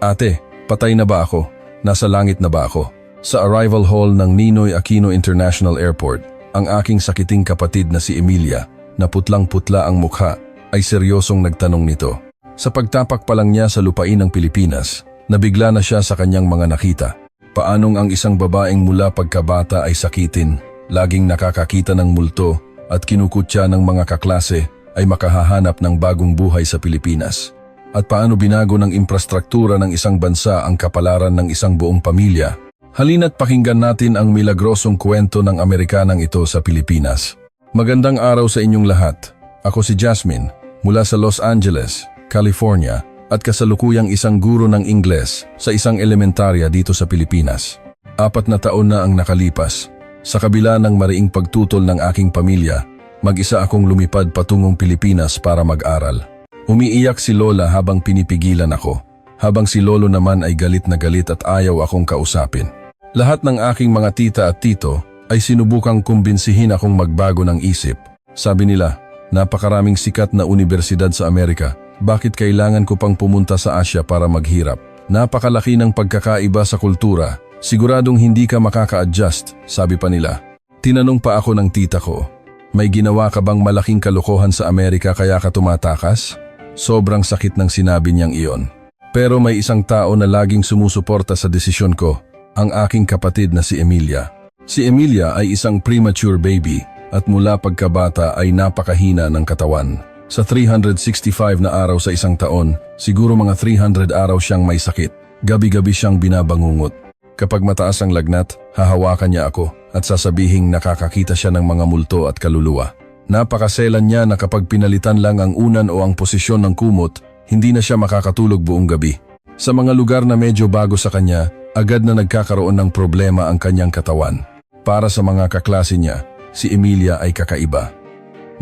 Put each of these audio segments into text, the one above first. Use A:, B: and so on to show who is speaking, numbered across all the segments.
A: Ate, patay na ba ako? Nasa langit na ba ako? Sa arrival hall ng Ninoy Aquino International Airport, ang aking sakiting kapatid na si Emilia, na putlang-putla ang mukha, ay seryosong nagtanong nito. Sa pagtapak pa lang niya sa lupain ng Pilipinas, nabigla na siya sa kanyang mga nakita. Paanong ang isang babaeng mula pagkabata ay sakitin, laging nakakakita ng multo at kinukutya ng mga kaklase ay makahahanap ng bagong buhay sa Pilipinas? At paano binago ng infrastruktura ng isang bansa ang kapalaran ng isang buong pamilya? Halina't pakinggan natin ang milagrosong kwento ng Amerikanang ito sa Pilipinas. Magandang araw sa inyong lahat. Ako si Jasmine, mula sa Los Angeles, California, at kasalukuyang isang guro ng Ingles sa isang elementarya dito sa Pilipinas. 4 na taon na ang nakalipas. Sa kabila ng mariing pagtutol ng aking pamilya, mag-isa akong lumipad patungong Pilipinas para mag-aral. Umiiyak si Lola habang pinipigilan ako, habang si Lolo naman ay galit na galit at ayaw akong kausapin. Lahat ng aking mga tita at tito ay sinubukang kumbinsihin akong magbago ng isip. Sabi nila, napakaraming sikat na universidad sa Amerika, bakit kailangan ko pang pumunta sa Asya para maghirap? Napakalaki ng pagkakaiba sa kultura, siguradong hindi ka makaka-adjust, sabi pa nila. Tinanong pa ako ng tita ko, may ginawa ka bang malaking kalokohan sa Amerika kaya ka tumatakas? Sobrang sakit ng sinabi niyang iyon. Pero may isang tao na laging sumusuporta sa desisyon ko, ang aking kapatid na si Emilia. Si Emilia ay isang premature baby at mula pagkabata ay napakahina ng katawan. Sa 365 na araw sa isang taon, siguro mga 300 araw siyang may sakit. Gabi-gabi siyang binabangungot. Kapag mataas ang lagnat, hahawakan niya ako at sasabihing nakakakita siya ng mga multo at kaluluwa. Napakaselan niya na kapag pinalitan lang ang unan o ang posisyon ng kumot, hindi na siya makakatulog buong gabi. Sa mga lugar na medyo bago sa kanya, agad na nagkakaroon ng problema ang kanyang katawan. Para sa mga kaklase niya, si Emilia ay kakaiba.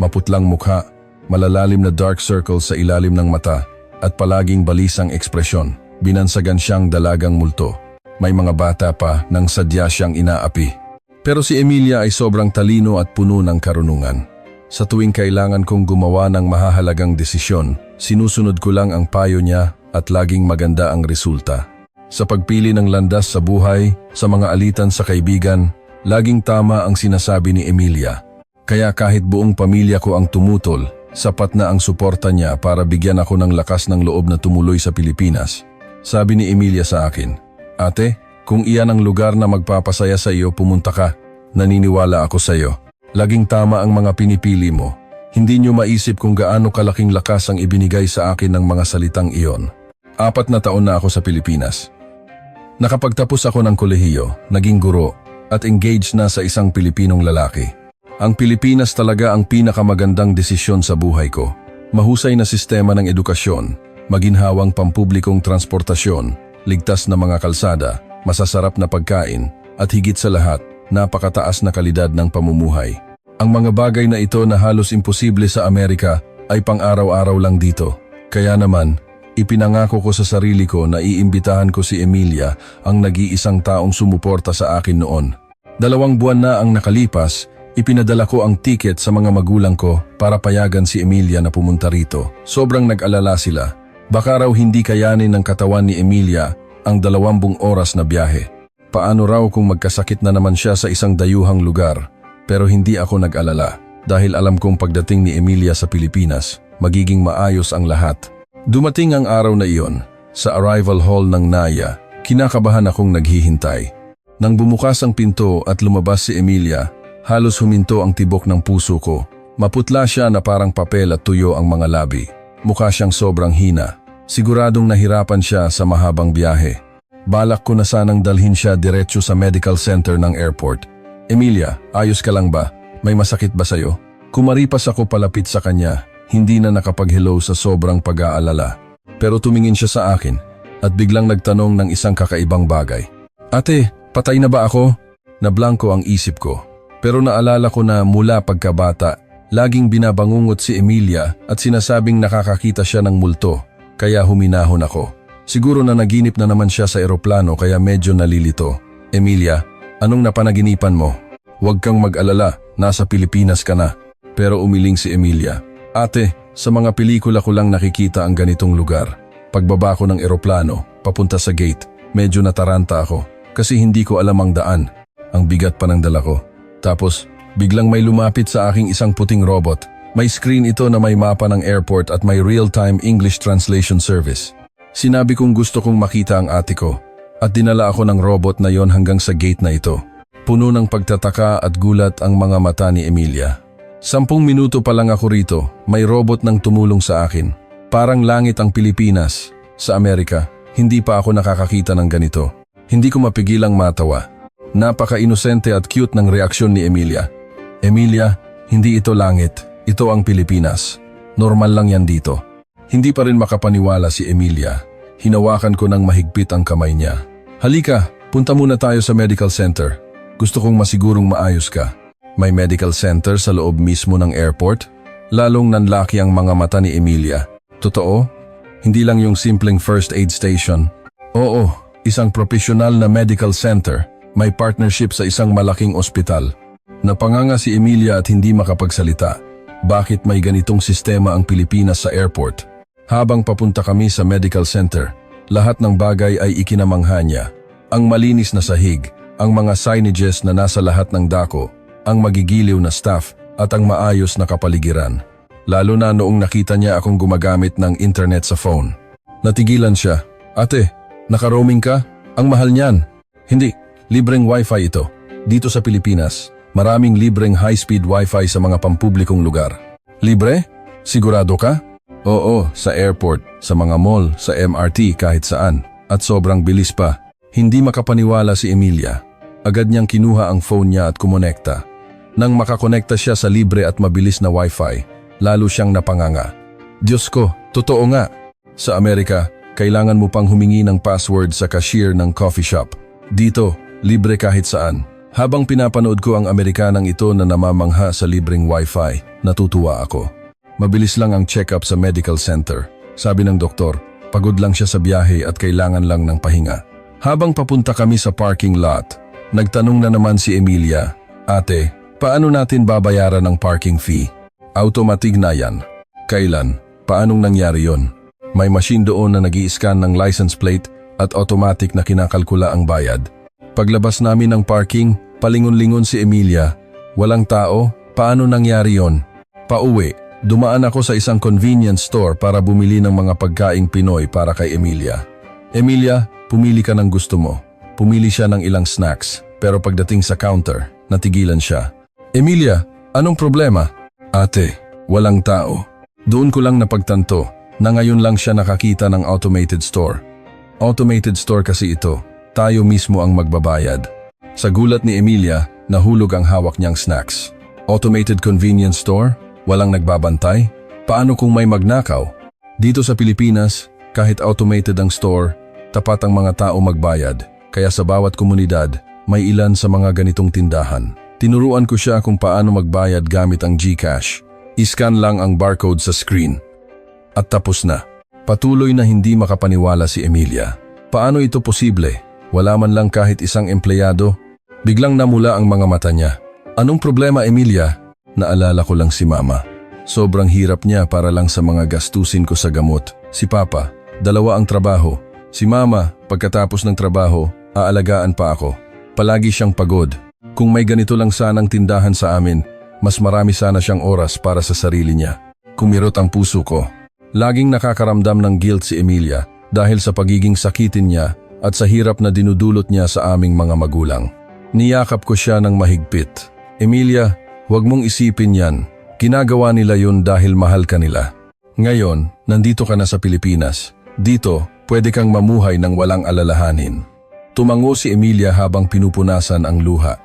A: Maputlang mukha, malalalim na dark circles sa ilalim ng mata, at palaging balisang ekspresyon. Binansagan siyang dalagang multo. May mga bata pa nang sadya siyang inaapi. Pero si Emilia ay sobrang talino at puno ng karunungan. Sa tuwing kailangan kong gumawa ng mahahalagang desisyon, sinusunod ko lang ang payo niya at laging maganda ang resulta. Sa pagpili ng landas sa buhay, sa mga alitan sa kaibigan, laging tama ang sinasabi ni Emilia. Kaya kahit buong pamilya ko ang tumutol, sapat na ang suporta niya para bigyan ako ng lakas ng loob na tumuloy sa Pilipinas. Sabi ni Emilia sa akin, "Ate, kung iyan ang lugar na magpapasaya sa iyo, pumunta ka. Naniniwala ako sa iyo. Laging tama ang mga pinipili mo. Hindi niyo maisip kung gaano kalaking lakas ang ibinigay sa akin ng mga salitang iyon." 4 na taon na ako sa Pilipinas. Nakapagtapos ako ng kolehiyo, naging guro, at engaged na sa isang Pilipinong lalaki. Ang Pilipinas talaga ang pinakamagandang desisyon sa buhay ko. Mahusay na sistema ng edukasyon, maginhawang pampublikong transportasyon, ligtas na mga kalsada, masasarap na pagkain, at higit sa lahat, napakataas na kalidad ng pamumuhay. Ang mga bagay na ito na halos imposible sa Amerika ay pang-araw-araw lang dito. Kaya naman, ipinangako ko sa sarili ko na iimbitahan ko si Emilia, ang nag-iisang taong sumuporta sa akin noon. 2 buwan na ang nakalipas, ipinadala ko ang tiket sa mga magulang ko para payagan si Emilia na pumunta rito. Sobrang nag-alala sila. Baka raw hindi kayanin ng katawan ni Emilia ang 20 oras na biyahe. Paano raw kung magkasakit na naman siya sa isang dayuhang lugar? Pero hindi ako nag-alala dahil alam kong pagdating ni Emilia sa Pilipinas, magiging maayos ang lahat. Dumating ang araw na iyon. Sa arrival hall ng Naya, kinakabahan akong naghihintay. Nang bumukas ang pinto at lumabas si Emilia, halos huminto ang tibok ng puso ko. Maputla siya na parang papel at tuyo ang mga labi. Mukha siyang sobrang hina. Siguradong nahirapan siya sa mahabang biyahe. Balak ko na sanang dalhin siya diretso sa medical center ng airport. "Emilia, ayos ka lang ba? May masakit ba sa'yo?" Kumaripas ako palapit sa kanya. Hindi na nakapag-hello sa sobrang pag-aalala. Pero tumingin siya sa akin at biglang nagtanong ng isang kakaibang bagay. "Ate, patay na ba ako?" Nablangko ang isip ko. Pero naalala ko na mula pagkabata, laging binabangungot si Emilia at sinasabing nakakakita siya ng multo. Kaya huminahon ako. Siguro na naginip na naman siya sa eroplano kaya medyo nalilito. "Emilia, anong napanaginipan mo?" "Huwag kang mag-alala, nasa Pilipinas ka na." Pero umiling si Emilia. "Ate, sa mga pelikula ko lang nakikita ang ganitong lugar. Pagbaba ko ng eroplano, papunta sa gate, medyo nataranta ako kasi hindi ko alam ang daan. Ang bigat pa ng dala ko. Tapos, biglang may lumapit sa aking isang puting robot. May screen ito na may mapa ng airport at may real-time English translation service. Sinabi kong gusto kong makita ang ate ko at dinala ako ng robot na yon hanggang sa gate na ito. Puno ng pagtataka at gulat ang mga mata ni Emilia. 10 minuto pa lang ako rito, may robot nang tumulong sa akin. Parang langit ang Pilipinas. Sa Amerika, hindi pa ako nakakakita ng ganito. Hindi ko mapigilang matawa. Napaka-inosente at cute ng reaksyon ni Emilia. Emilia, hindi ito langit. Ito ang Pilipinas. Normal lang yan dito. Hindi pa rin makapaniwala si Emilia. Hinawakan ko ng mahigpit ang kamay niya. Halika, punta muna tayo sa medical center. Gusto kong masigurong maayos ka. May medical center sa loob mismo ng airport? Lalong nanlaki ang mga mata ni Emilia. Totoo? Hindi lang yung simpleng first aid station. Oo, isang profesional na medical center. May partnership sa isang malaking ospital. Napanganga si Emilia at hindi makapagsalita. Bakit may ganitong sistema ang Pilipinas sa airport? Habang papunta kami sa medical center, lahat ng bagay ay ikinamangha niya. Ang malinis na sahig, ang mga signages na nasa lahat ng dako, ang magigiliw na staff at ang maayos na kapaligiran. Lalo na noong nakita niya akong gumagamit ng internet sa phone. Natigilan siya. Ate, naka-roaming ka? Ang mahal niyan. Hindi. Libreng wifi ito. Dito sa Pilipinas, maraming libreng high-speed wifi sa mga pampublikong lugar. Libre? Sigurado ka? Oo, sa airport, sa mga mall, sa MRT, kahit saan. At sobrang bilis pa. Hindi makapaniwala si Emilia. Agad niyang kinuha ang phone niya at kumonekta. Nang makakonekta siya sa libre at mabilis na wifi, lalo siyang napanganga. Diyos ko, totoo nga. Sa Amerika, kailangan mo pang humingi ng password sa cashier ng coffee shop. Dito, libre kahit saan. Habang pinapanood ko ang Amerikanang ito na namamangha sa libreng wifi, natutuwa ako. Mabilis lang ang check-up sa medical center. Sabi ng doktor, pagod lang siya sa biyahe at kailangan lang ng pahinga. Habang papunta kami sa parking lot, nagtanong na naman si Emilia, Ate, paano natin babayaran ang parking fee? Automatic na yan. Kailan? Paanong nangyari yon? May machine doon na nag-i-scan ng license plate at automatic na kinakalkula ang bayad. Paglabas namin ng parking, palingon-lingon si Emilia. Walang tao, paano nangyari yon? Pauwi, dumaan ako sa isang convenience store para bumili ng mga pagkaing Pinoy para kay Emilia. Emilia, pumili ka ng gusto mo. Pumili siya ng ilang snacks, pero pagdating sa counter, natigilan siya. Emilia, anong problema? Ate, walang tao. Doon ko lang napagtanto na ngayon lang siya nakakita ng automated store. Automated store kasi ito. Tayo mismo ang magbabayad. Sa gulat ni Emilia, nahulog ang hawak niyang snacks. Automated convenience store? Walang nagbabantay? Paano kung may magnakaw? Dito sa Pilipinas, kahit automated ang store, tapat ang mga tao magbayad. Kaya sa bawat komunidad, may ilan sa mga ganitong tindahan. Tinuruan ko siya kung paano magbayad gamit ang GCash. I-scan lang ang barcode sa screen. At tapos na. Patuloy na hindi makapaniwala si Emilia. Paano ito posible? Wala man lang kahit isang empleyado. Biglang namula ang mga mata niya. Anong problema, Emilia? Naalala ko lang si Mama. Sobrang hirap niya para lang sa mga gastusin ko sa gamot. Si Papa, 2 ang trabaho. Si Mama, pagkatapos ng trabaho, aalagaan pa ako. Palagi siyang pagod. Kung may ganito lang sanang tindahan sa amin, mas marami sana siyang oras para sa sarili niya. Kumirot ang puso ko. Laging nakakaramdam ng guilt si Emilia dahil sa pagiging sakitin niya at sa hirap na dinudulot niya sa aming mga magulang. Niyakap ko siya ng mahigpit. Emilia, huwag mong isipin yan. Ginagawa nila yun dahil mahal ka nila. Ngayon, nandito ka na sa Pilipinas. Dito, pwede kang mamuhay ng walang alalahanin. Tumango si Emilia habang pinupunasan ang luha.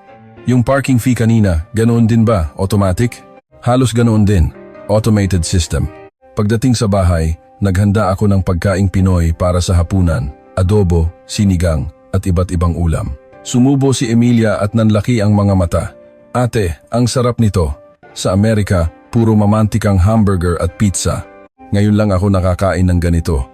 A: Yung parking fee kanina, ganoon din ba? Automatic? Halos ganoon din. Automated system. Pagdating sa bahay, naghanda ako ng pagkaing Pinoy para sa hapunan. Adobo, sinigang, at iba't ibang ulam. Sumubo si Emilia at nanlaki ang mga mata. Ate, ang sarap nito. Sa Amerika, puro mamantikang hamburger at pizza. Ngayon lang ako nakakain ng ganito.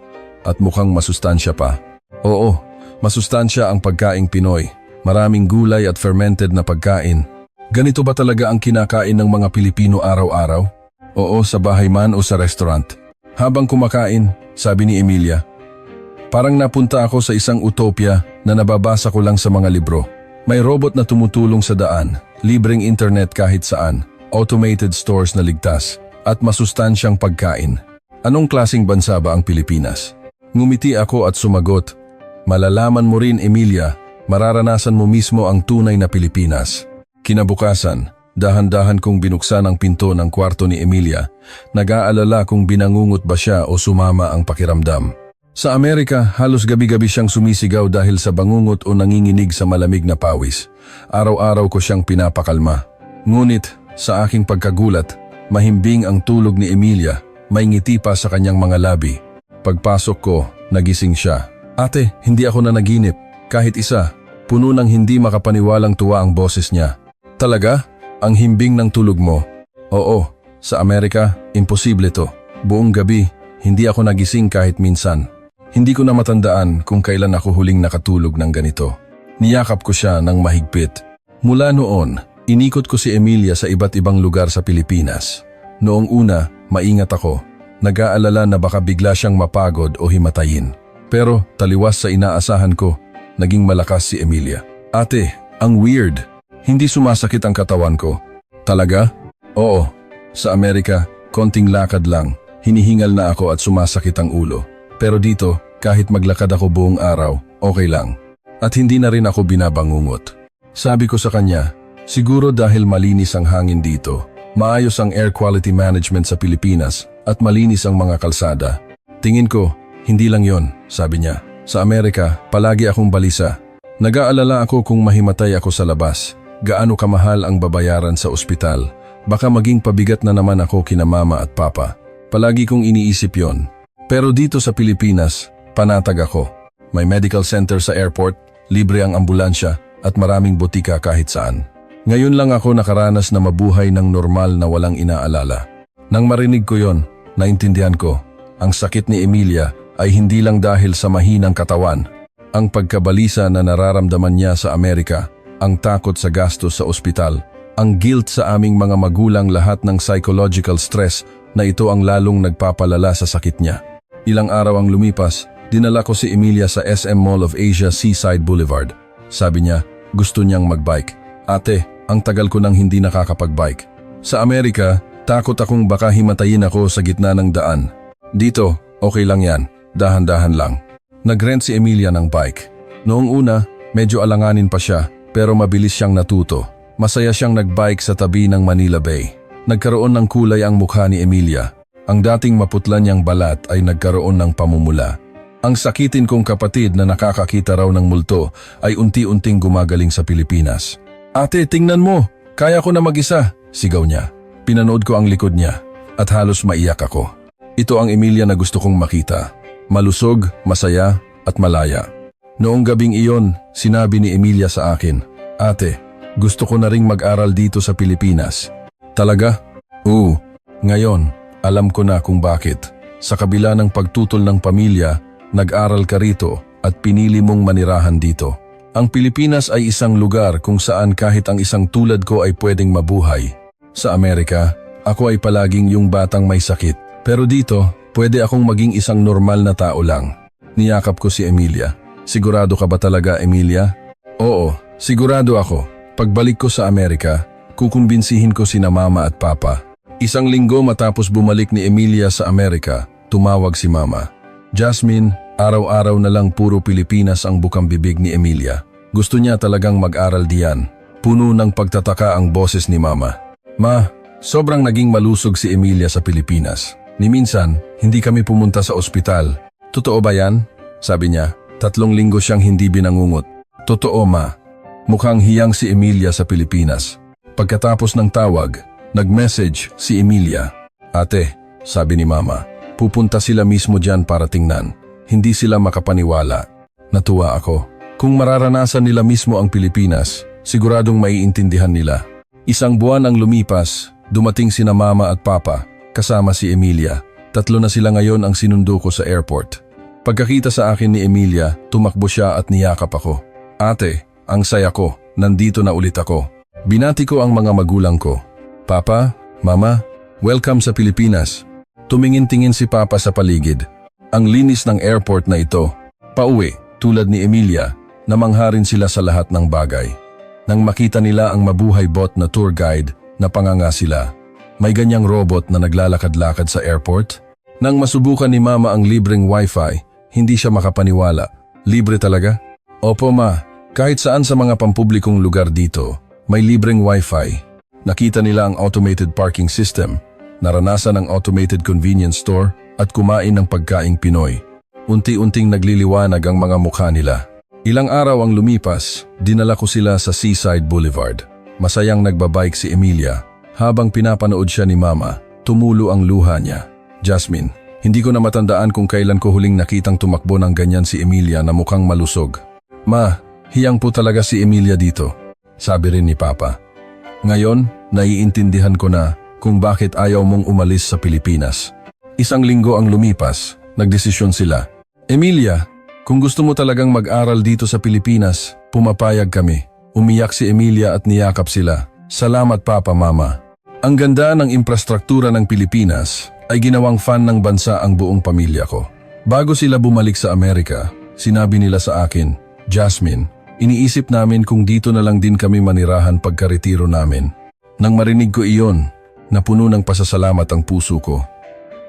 A: At mukhang masustansya pa. Oo, masustansya ang pagkaing Pinoy. Maraming gulay at fermented na pagkain. Ganito ba talaga ang kinakain ng mga Pilipino araw-araw? Oo, sa bahay man o sa restaurant. Habang kumakain, sabi ni Emilia, Parang napunta ako sa isang utopia na nababasa ko lang sa mga libro. May robot na tumutulong sa daan, libreng internet kahit saan, automated stores na ligtas, at masustansyang pagkain. Anong klasing bansa ba ang Pilipinas? Ngumiti ako at sumagot, malalaman mo rin Emilia, mararanasan mo mismo ang tunay na Pilipinas. Kinabukasan, dahan-dahan kong binuksan ang pinto ng kwarto ni Emilia, nag-aalala kung binangungot ba siya o sumama ang pakiramdam. Sa Amerika, halos gabi-gabi siyang sumisigaw dahil sa bangungot o nanginginig sa malamig na pawis. Araw-araw ko siyang pinapakalma. Ngunit, sa aking pagkagulat, mahimbing ang tulog ni Emilia, may ngiti pa sa kanyang mga labi. Pagpasok ko, nagising siya. Ate, hindi ako nanaginip. Kahit isa, puno ng hindi makapaniwalang tuwa ang boses niya. Talaga? Ang himbing ng tulog mo? Oo, sa Amerika, imposible to. Buong gabi, hindi ako nagising kahit minsan. Hindi ko na matandaan kung kailan ako huling nakatulog ng ganito. Niyakap ko siya ng mahigpit. Mula noon, inikot ko si Emilia sa iba't ibang lugar sa Pilipinas. Noong una, maingat ako. Nag-aalala na baka bigla siyang mapagod o himatayin. Pero taliwas sa inaasahan ko, naging malakas si Emilia. Ate, ang weird. Hindi sumasakit ang katawan ko. Talaga? Oo. Sa Amerika, konting lakad lang. Hinihingal na ako at sumasakit ang ulo. Pero dito, kahit maglakad ako buong araw, okay lang. At hindi na rin ako binabangungot. Sabi ko sa kanya, siguro dahil malinis ang hangin dito, maayos ang air quality management sa Pilipinas at malinis ang mga kalsada. Tingin ko, hindi lang yon, sabi niya. Sa Amerika, palagi akong balisa. Nag-aalala ako kung mahimatay ako sa labas. Gaano kamahal ang babayaran sa ospital. Baka maging pabigat na naman ako kina mama at papa. Palagi kong iniisip yon. Pero dito sa Pilipinas, panatag ako. May medical center sa airport, libre ang ambulansya at maraming butika kahit saan. Ngayon lang ako nakaranas na mabuhay ng normal na walang inaalala. Nang marinig ko yon, naintindihan ko, ang sakit ni Emilia ay hindi lang dahil sa mahinang katawan. Ang pagkabalisa na nararamdaman niya sa Amerika, ang takot sa gastos sa ospital, ang guilt sa aming mga magulang, lahat ng psychological stress na ito ang lalong nagpapalala sa sakit niya. Ilang araw ang lumipas, dinala ko si Emilia sa SM Mall of Asia Seaside Boulevard. Sabi niya, gusto niyang magbike. Ate, ang tagal ko nang hindi nakakapag-bike. Sa Amerika, takot akong baka himatayin ako sa gitna ng daan. Dito, okay lang yan, dahan-dahan lang. Nag-rent si Emilia ng bike. Noong una, medyo alanganin pa siya, pero mabilis siyang natuto. Masaya siyang nagbike sa tabi ng Manila Bay. Nagkaroon ng kulay ang mukha ni Emilia. Ang dating maputla niyang balat ay nagkaroon ng pamumula. Ang sakitin kong kapatid na nakakakita raw ng multo ay unti-unting gumagaling sa Pilipinas. Ate, tingnan mo! Kaya ko na mag-isa! Sigaw niya. Pinanood ko ang likod niya at halos maiyak ako. Ito ang Emilia na gusto kong makita. Malusog, masaya at malaya. Noong gabing iyon, sinabi ni Emilia sa akin, Ate, gusto ko na ring mag-aral dito sa Pilipinas. Talaga? Oo. Ngayon, alam ko na kung bakit. Sa kabila ng pagtutol ng pamilya, nag-aral ka rito at pinili mong manirahan dito. Ang Pilipinas ay isang lugar kung saan kahit ang isang tulad ko ay pwedeng mabuhay. Sa Amerika, ako ay palaging yung batang may sakit. Pero dito, pwede akong maging isang normal na tao lang. Niyakap ko si Emilia. Sigurado ka ba talaga, Emilia? Oo, sigurado ako. Pagbalik ko sa Amerika, kukumbinsihin ko sina mama at papa. Isang linggo matapos bumalik ni Emilia sa Amerika, tumawag si mama. Jasmine, araw-araw na lang puro Pilipinas ang bukang bibig ni Emilia. Gusto niya talagang mag-aral diyan. Puno ng pagtataka ang boses ni mama. Ma, sobrang naging malusog si Emilia sa Pilipinas. Ni minsan, hindi kami pumunta sa ospital. Totoo ba yan? Sabi niya, 3 linggo siyang hindi binangungot. Totoo, ma. Mukhang hiyang si Emilia sa Pilipinas. Pagkatapos ng tawag, nag-message si Emilia. Ate, sabi ni mama, pupunta sila mismo dyan para tingnan. Hindi sila makapaniwala. Natuwa ako. Kung mararanasan nila mismo ang Pilipinas, siguradong maiintindihan nila. 1 buwan ang lumipas, dumating sina mama at papa, kasama si Emilia. 3 na sila ngayon ang sinundo ko sa airport. Pagkakita sa akin ni Emilia, tumakbo siya at niyakap ako. Ate, ang saya ko, nandito na ulit ako. Binati ko ang mga magulang ko. Papa, Mama, welcome sa Pilipinas. Tumingin-tingin si Papa sa paligid. Ang linis ng airport na ito. Pauwi, tulad ni Emilia, namangha rin sila sa lahat ng bagay. Nang makita nila ang mabuhay bot na tour guide, napanganga sila. May ganyang robot na naglalakad-lakad sa airport. Nang masubukan ni Mama ang libreng wifi, hindi siya makapaniwala. Libre talaga? Opo ma, kahit saan sa mga pampublikong lugar dito, may libreng wifi. Nakita nila ang automated parking system, naranasan ang automated convenience store at kumain ng pagkaing Pinoy. Unti-unting nagliliwanag ang mga mukha nila. Ilang araw ang lumipas, dinala ko sila sa Seaside Boulevard. Masayang nagbabike si Emilia. Habang pinapanood siya ni Mama, tumulo ang luha niya. Jasmine, hindi ko na matandaan kung kailan ko huling nakitang tumakbo ng ganyan si Emilia na mukhang malusog. Ma, hiyang po talaga si Emilia dito, sabi rin ni Papa. Ngayon, naiintindihan ko na kung bakit ayaw mong umalis sa Pilipinas. Isang linggo ang lumipas, nagdesisyon sila. Emilia, kung gusto mo talagang mag-aral dito sa Pilipinas, pumapayag kami. Umiyak si Emilia at niyakap sila. Salamat Papa, Mama. Ang ganda ng infrastruktura ng Pilipinas ay ginawang fan ng bansa ang buong pamilya ko. Bago sila bumalik sa Amerika, sinabi nila sa akin, Jasmine, iniisip namin kung dito na lang din kami manirahan pagkaretiro namin. Nang marinig ko iyon, napuno ng pasasalamat ang puso ko.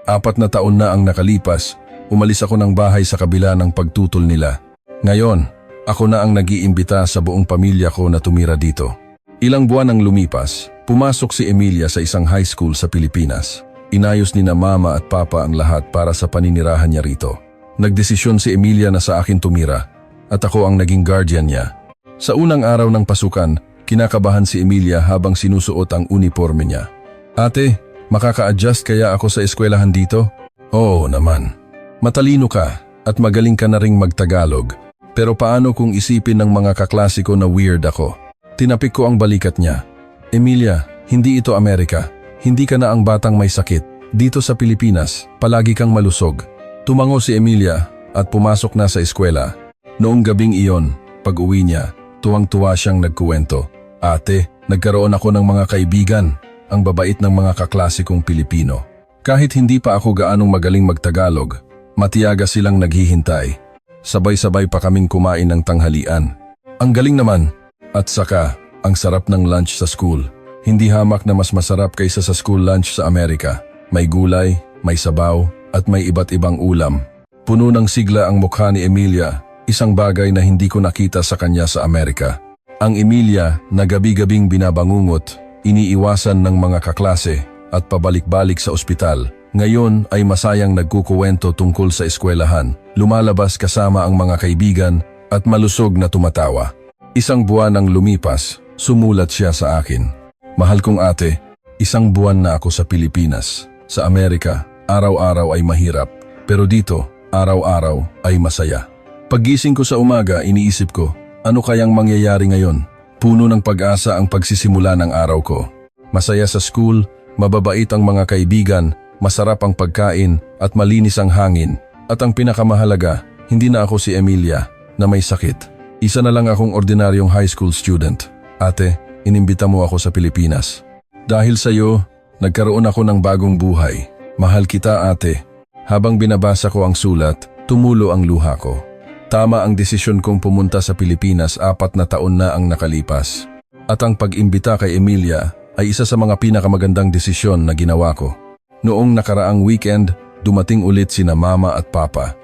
A: 4 na taon na ang nakalipas, umalis ako ng bahay sa kabila ng pagtutol nila. Ngayon, ako na ang nag-iimbita sa buong pamilya ko na tumira dito. Ilang buwan ang lumipas, pumasok si Emilia sa isang high school sa Pilipinas. Inayos ni na Mama at Papa ang lahat para sa paninirahan niya rito. Nagdesisyon si Emilia na sa akin tumira at ako ang naging guardian niya. Sa unang araw ng pasukan, kinakabahan si Emilia habang sinusuot ang uniforme niya. Ate, makaka-adjust kaya ako sa eskwelahan dito? Oo naman. Matalino ka at magaling ka na ring magtagalog. Pero paano kung isipin ng mga kaklase ko na weird ako? Tinapik ko ang balikat niya. Emilia, hindi ito Amerika. Hindi ka na ang batang may sakit. Dito sa Pilipinas, palagi kang malusog. Tumango si Emilia at pumasok na sa eskwela. Noong gabing iyon, pag-uwi niya, tuwang-tuwa siyang nagkuwento. Ate, nagkaroon ako ng mga kaibigan, ang babait ng mga kaklase kong Pilipino. Kahit hindi pa ako gaanong magaling magtagalog, matiyaga silang naghihintay. Sabay-sabay pa kaming kumain ng tanghalian. Ang galing naman. At saka, ang sarap ng lunch sa school. Hindi hamak na mas masarap kaysa sa school lunch sa Amerika. May gulay, may sabaw, at may iba't ibang ulam. Puno ng sigla ang mukha ni Emilia, isang bagay na hindi ko nakita sa kanya sa Amerika. Ang Emilia na gabi-gabing binabangungot, iniiwasan ng mga kaklase at pabalik-balik sa ospital. Ngayon ay masayang nagkukuwento tungkol sa eskwelahan, lumalabas kasama ang mga kaibigan at malusog na tumatawa. Isang buwan ang lumipas, sumulat siya sa akin. Mahal kong ate, 1 buwan na ako sa Pilipinas. Sa Amerika, araw-araw ay mahirap, pero dito, araw-araw ay masaya. Paggising ko sa umaga, iniisip ko, ano kayang mangyayari ngayon? Puno ng pag-asa ang pagsisimula ng araw ko. Masaya sa school, mababait ang mga kaibigan, masarap ang pagkain at malinis ang hangin. At ang pinakamahalaga, hindi na ako si Emilia na may sakit. Isa na lang akong ordinaryong high school student. Ate, inimbita mo ako sa Pilipinas. Dahil sa iyo, nagkaroon ako ng bagong buhay. Mahal kita ate. Habang binabasa ko ang sulat, tumulo ang luha ko. Tama ang desisyon kong pumunta sa Pilipinas 4 na taon na ang nakalipas. At ang pag-imbita kay Emilia ay isa sa mga pinakamagandang desisyon na ginawa ko. Noong nakaraang weekend, dumating ulit sina Mama at Papa.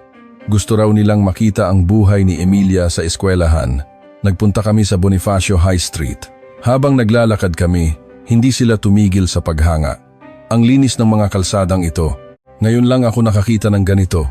A: Gusto raw nilang makita ang buhay ni Emilia sa eskwelahan. Nagpunta kami sa Bonifacio High Street. Habang naglalakad kami, hindi sila tumigil sa paghanga. Ang linis ng mga kalsadang ito. Ngayon lang ako nakakita ng ganito.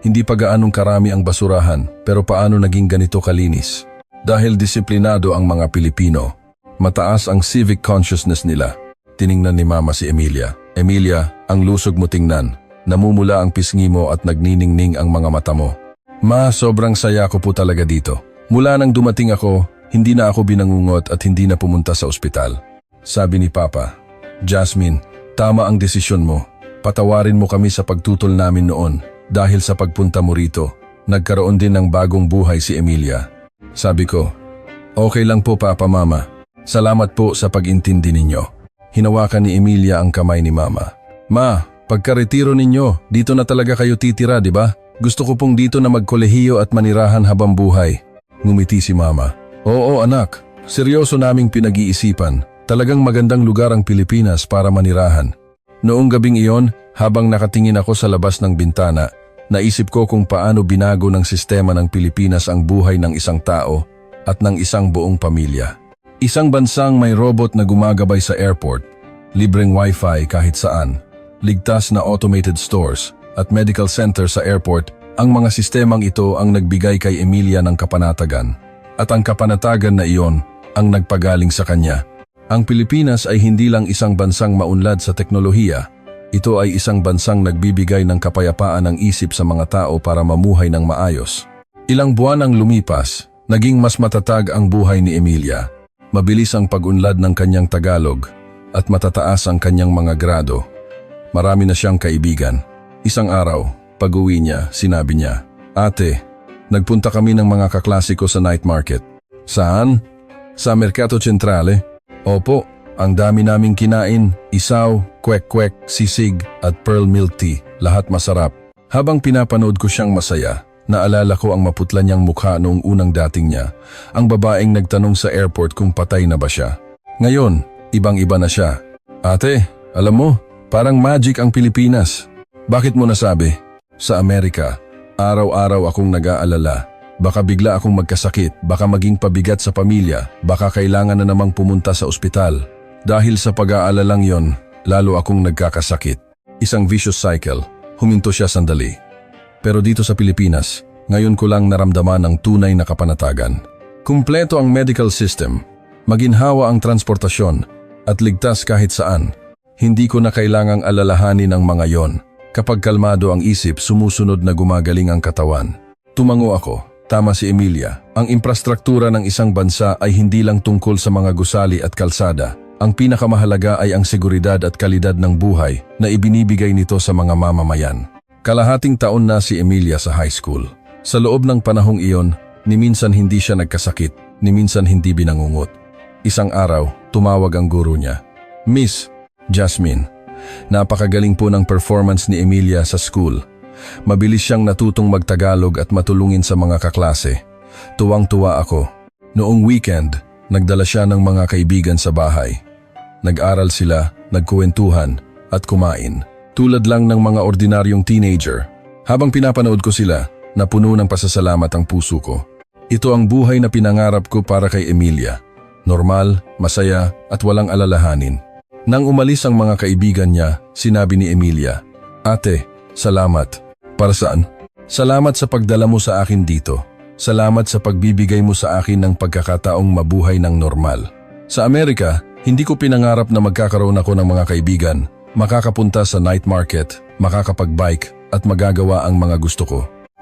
A: Hindi pa gaanong karami ang basurahan, pero paano naging ganito kalinis? Dahil disiplinado ang mga Pilipino. Mataas ang civic consciousness nila. Tiningnan ni Mama si Emilia. Emilia, ang lusog mo tingnan. Namumula ang pisngi mo at nagniningning ang mga mata mo. Ma, sobrang saya ko po talaga dito. Mula nang dumating ako, hindi na ako binangungot at hindi na pumunta sa ospital. Sabi ni Papa, Jasmine, tama ang desisyon mo. Patawarin mo kami sa pagtutol namin noon. Dahil sa pagpunta mo rito, nagkaroon din ng bagong buhay si Emilia. Sabi ko, okay lang po Papa Mama. Salamat po sa pag-intindi ninyo. Hinawakan ni Emilia ang kamay ni Mama. Ma, pagka-retiro ninyo, dito na talaga kayo titira, di ba? Gusto ko pong dito na magkolehiyo at manirahan habang buhay. Ngumiti si Mama. Oo anak, seryoso naming pinag-iisipan. Talagang magandang lugar ang Pilipinas para manirahan. Noong gabing iyon, habang nakatingin ako sa labas ng bintana, naisip ko kung paano binago ng sistema ng Pilipinas ang buhay ng isang tao at ng isang buong pamilya. Isang bansang may robot na gumagabay sa airport, libreng wifi kahit saan, ligtas na automated stores at medical center sa airport, ang mga sistemang ito ang nagbigay kay Emilia ng kapanatagan. At ang kapanatagan na iyon ang nagpagaling sa kanya. Ang Pilipinas ay hindi lang isang bansang maunlad sa teknolohiya, ito ay isang bansang nagbibigay ng kapayapaan ng isip sa mga tao para mamuhay ng maayos. Ilang buwan ang lumipas, naging mas matatag ang buhay ni Emilia. Mabilis ang pag-unlad ng kanyang Tagalog at matataas ang kanyang mga grado. Marami na siyang kaibigan. Isang araw, pag-uwi niya, sinabi niya, "Ate, nagpunta kami ng mga kaklase ko sa night market." "Saan?" "Sa Mercato Centrale." "Opo, ang dami naming kinain, isaw, kwek-kwek, sisig at pearl milk tea, lahat masarap." Habang pinapanood ko siyang masaya, naalala ko ang maputla niyang mukha noong unang dating niya, ang babaeng nagtanong sa airport kung patay na ba siya. Ngayon, ibang-iba na siya. "Ate, alam mo, parang magic ang Pilipinas." "Bakit mo nasabi?" "Sa Amerika, araw-araw akong nag-aalala. Baka bigla akong magkasakit, baka maging pabigat sa pamilya, baka kailangan na namang pumunta sa ospital. Dahil sa pag-aalalang yon, lalo akong nagkakasakit." Isang vicious cycle, huminto siya sandali. "Pero dito sa Pilipinas, ngayon ko lang naramdaman ang tunay na kapanatagan. Kumpleto ang medical system, maginhawa ang transportasyon, at ligtas kahit saan. Hindi ko na kailangang alalahanin ang mga yon. Kapag kalmado ang isip, sumusunod na gumagaling ang katawan." Tumango ako. Tama si Emilia. Ang infrastruktura ng isang bansa ay hindi lang tungkol sa mga gusali at kalsada. Ang pinakamahalaga ay ang seguridad at kalidad ng buhay na ibinibigay nito sa mga mamamayan. Kalahating taon na si Emilia sa high school. Sa loob ng panahong iyon, ni minsan hindi siya nagkasakit, ni minsan hindi binangungot. Isang araw, tumawag ang guro niya. "Miss Jasmine, napakagaling po ng performance ni Emilia sa school. Mabilis siyang natutong magtagalog at matulungin sa mga kaklase." Tuwang-tuwa ako. Noong weekend, nagdala siya ng mga kaibigan sa bahay. Nag-aral sila, nagkuwentuhan, at kumain. Tulad lang ng mga ordinaryong teenager. Habang pinapanood ko sila, napuno ng pasasalamat ang puso ko. Ito ang buhay na pinangarap ko para kay Emilia. Normal, masaya, at walang alalahanin. Nang umalis ang mga kaibigan niya, sinabi ni Emilia, "Ate, salamat." "Para saan?" "Salamat sa pagdala mo sa akin dito. Salamat sa pagbibigay mo sa akin ng pagkakataong mabuhay ng normal. Sa Amerika, hindi ko pinangarap na magkakaroon ako ng mga kaibigan, makakapunta sa night market, makakapag-bike at magagawa ang mga gusto ko."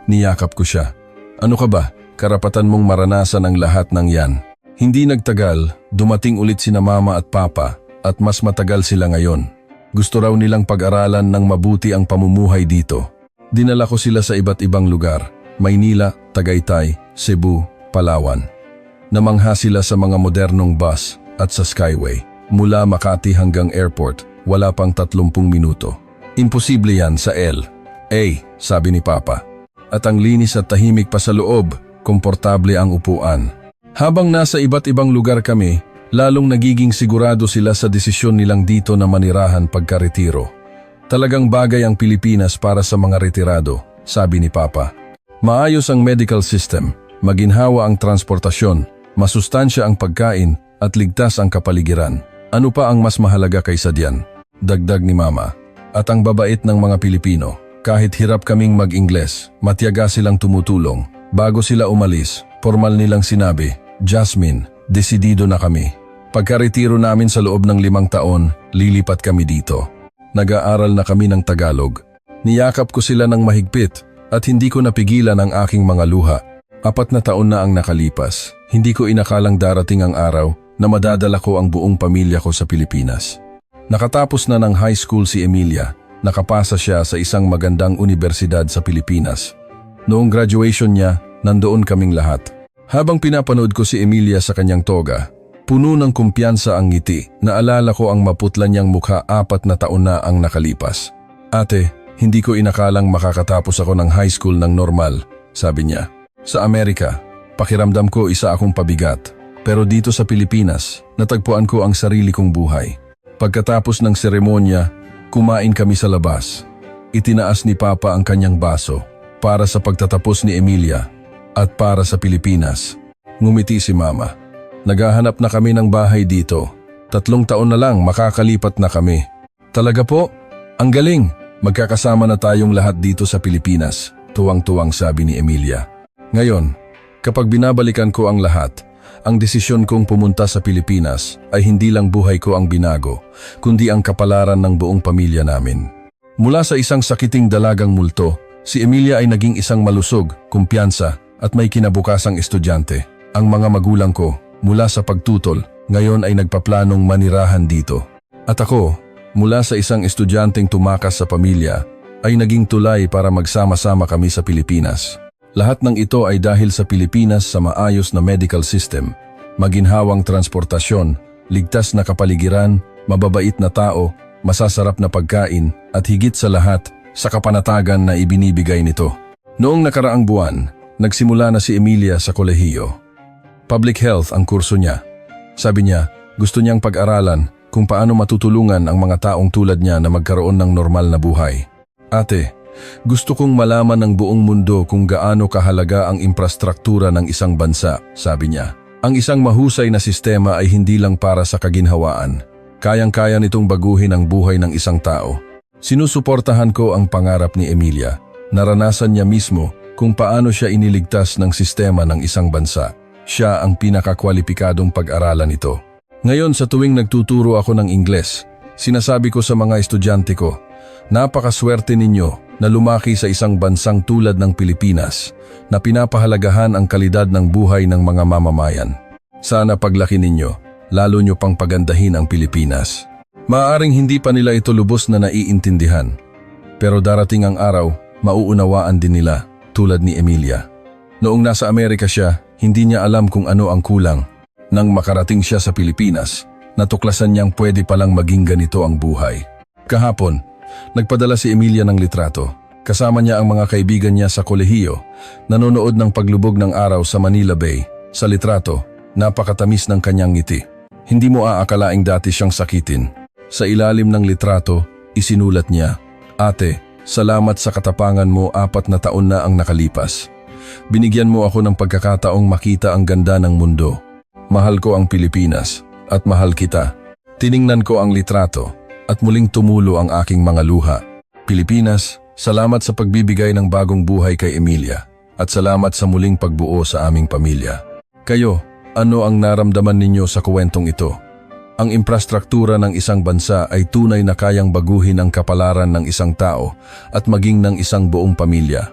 A: Niyakap ko siya. "Ano ka ba? Karapatan mong maranasan ang lahat ng yan." Hindi nagtagal, dumating ulit sina Mama at Papa at mas matagal sila ngayon. Gusto raw nilang pag-aralan ng mabuti ang pamumuhay dito. Dinala ko sila sa iba't ibang lugar, Maynila, Tagaytay, Cebu, Palawan. Namangha sila sa mga modernong bus at sa Skyway. Mula Makati hanggang airport, wala pang 30 minuto. "Imposible yan sa LA," sabi ni Papa. At ang linis at tahimik pa sa loob, komportable ang upuan. Habang nasa iba't ibang lugar kami, lalong nagiging sigurado sila sa desisyon nilang dito na manirahan pagka-retiro. "Talagang bagay ang Pilipinas para sa mga retirado," sabi ni Papa. "Maayos ang medical system, maginhawa ang transportasyon, masustansya ang pagkain at ligtas ang kapaligiran. Ano pa ang mas mahalaga kaysa diyan?" Dagdag ni Mama. "At ang babait ng mga Pilipino. Kahit hirap kaming mag-Ingles, matiyaga silang tumutulong. Bago sila umalis, formal nilang sinabi, 'Jasmine, desidido na kami. Pagka-retiro namin sa loob ng 5 taon, lilipat kami dito.' Nag-aaral na kami ng Tagalog. Niyakap ko sila ng mahigpit at hindi ko napigilan ang aking mga luha. 4 na taon na ang nakalipas. Hindi ko inakalang darating ang araw na madadala ko ang buong pamilya ko sa Pilipinas. Nakatapos na ng high school si Emilia. Nakapasa siya sa isang magandang universidad sa Pilipinas. Noong graduation niya, nandoon kaming lahat. Habang pinapanood ko si Emilia sa kanyang toga, puno ng kumpiyansa ang ngiti. Naalala ko ang maputla niyang mukha 4 na taon na ang nakalipas. "Ate, Hindi ko inakalang makakatapos ako ng high school ng normal, sabi niya. Sa Amerika, pakiramdam ko isa akong pabigat. Pero dito sa Pilipinas, natagpuan ko ang sarili kong buhay. Pagkatapos ng seremonya, kumain kami sa labas. Itinaas ni Papa ang kanyang baso para sa pagtatapos ni Emilia at para sa Pilipinas. Ngumiti si Mama. Naghahanap na kami ng bahay dito. 3 taon na lang makakalipat na kami. Talaga po? Ang galing! Magkakasama na tayong lahat dito sa Pilipinas, tuwang-tuwang sabi ni Emilia. Ngayon, kapag binabalikan ko ang lahat, ang desisyon kong pumunta sa Pilipinas ay hindi lang buhay ko ang binago, kundi ang kapalaran ng buong pamilya namin. Mula sa isang sakiting dalagang multo, si Emilia ay naging isang malusog, kumpiyansa at may kinabukasang estudyante. Ang mga magulang ko, mula sa pagtutol, ngayon ay nagpaplanong manirahan dito. At ako, mula sa isang estudyanteng tumakas sa pamilya, ay naging tulay para magsama-sama kami sa Pilipinas. Lahat ng ito ay dahil sa Pilipinas sa maayos na medical system, maginhawang transportasyon, ligtas na kapaligiran, mababait na tao, masasarap na pagkain, at higit sa lahat, sa kapanatagan na ibinibigay nito. Noong nakaraang buwan, nagsimula na si Emilia sa kolehiyo. Public health ang kurso niya. Sabi niya, gusto niyang pag-aralan kung paano matutulungan ang mga taong tulad niya na magkaroon ng normal na buhay. Ate, gusto kong malaman ng buong mundo kung gaano kahalaga ang infrastruktura ng isang bansa, sabi niya. Ang isang mahusay na sistema ay hindi lang para sa kaginhawaan. Kayang-kaya nitong baguhin ang buhay ng isang tao. Sinusuportahan ko ang pangarap ni Emilia. Naranasan niya mismo kung paano siya iniligtas ng sistema ng isang bansa. Siya ang pinakakwalipikadong pag-aralan ito. Ngayon sa tuwing nagtuturo ako ng Ingles, sinasabi ko sa mga estudyante ko, napakaswerte ninyo na lumaki sa isang bansang tulad ng Pilipinas na pinapahalagahan ang kalidad ng buhay ng mga mamamayan. Sana paglaki ninyo, lalo nyo pang pagandahin ang Pilipinas. Maaaring hindi pa nila ito lubos na naiintindihan, pero darating ang araw, mauunawaan din nila tulad ni Emilia. Noong nasa Amerika siya, hindi niya alam kung ano ang kulang. Nang makarating siya sa Pilipinas, natuklasan niyang pwede palang maging ganito ang buhay. Kahapon, nagpadala si Emilia ng litrato. Kasama niya ang mga kaibigan niya sa kolehiyo, nanonood ng paglubog ng araw sa Manila Bay. Sa litrato, napakatamis ng kanyang ngiti. Hindi mo aakalaing dati siyang sakitin. Sa ilalim ng litrato, isinulat niya, Ate, salamat sa katapangan mo, 4 na taon na ang nakalipas. Binigyan mo ako ng pagkakataong makita ang ganda ng mundo. Mahal ko ang Pilipinas at mahal kita. Tiningnan ko ang litrato at muling tumulo ang aking mga luha. Pilipinas, salamat sa pagbibigay ng bagong buhay kay Emilia at salamat sa muling pagbuo sa aming pamilya. Kayo, ano ang naramdaman ninyo sa kwentong ito? Ang infrastruktura ng isang bansa ay tunay na kayang baguhin ang kapalaran ng isang tao at maging ng isang buong pamilya.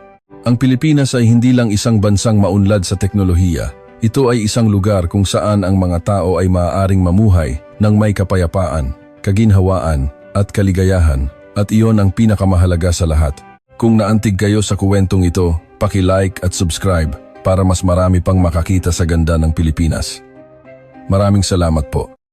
A: Ang Pilipinas ay hindi lang isang bansang maunlad sa teknolohiya. Ito ay isang lugar kung saan ang mga tao ay maaaring mamuhay ng may kapayapaan, kaginhawaan at kaligayahan, at iyon ang pinakamahalaga sa lahat. Kung naantig kayo sa kwentong ito, paki-like at subscribe para mas marami pang makakita sa ganda ng Pilipinas. Maraming salamat po.